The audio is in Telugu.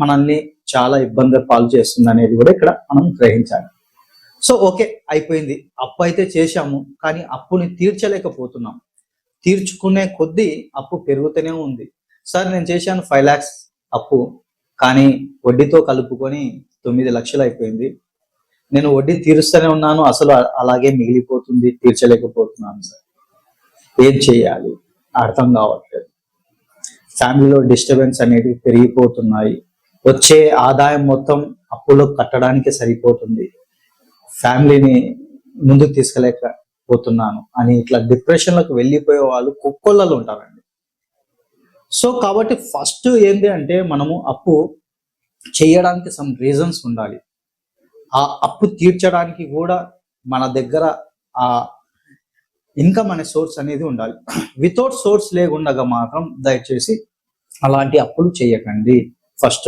మనల్ని చాలా ఇబ్బంది పాలు చేస్తుంది అనేది కూడా ఇక్కడ మనం గ్రహించాలి. సో ఓకే, అయిపోయింది, అప్పు అయితే చేశాము, కానీ అప్పుని తీర్చలేకపోతున్నాం. తీర్చుకునే కొద్దీ అప్పు పెరుగుతూనే ఉంది. సార్ నేను చేశాను 5 lakhs అప్పు, కానీ వడ్డీతో కలుపుకొని 9 లక్షలు అయిపోయింది. నేను వడ్డీ తీరుస్తూనే ఉన్నాను, అసలు అలాగే మిగిలిపోతుంది, తీర్చలేకపోతున్నాను సార్. ఏం చేయాలి అర్థం కావట్లేదు. ఫ్యామిలీలో డిస్టర్బెన్స్ అనేది పెరిగిపోతున్నాయి. వచ్చే ఆదాయం మొత్తం అప్పులో కట్టడానికి సరిపోతుంది, ఫ్యామిలీని ముందుకు తీసుకెళ్ళకపోతున్నాను అని ఇట్లా డిప్రెషన్లకు వెళ్ళిపోయే వాళ్ళు కుక్కొల్లలు ఉంటారండి. సో కాబట్టి ఫస్ట్ ఏంటి అంటే మనము అప్పు చేయడానికి సమ్ రీజన్స్ ఉండాలి. ఆ అప్పు తీర్చడానికి కూడా మన దగ్గర ఆ ఇన్కమ్ అనే సోర్స్ అనేది ఉండాలి. వితౌట్ సోర్స్ లేకుండా మాత్రం దయచేసి అలాంటి అప్పులు చేయకండి. ఫస్ట్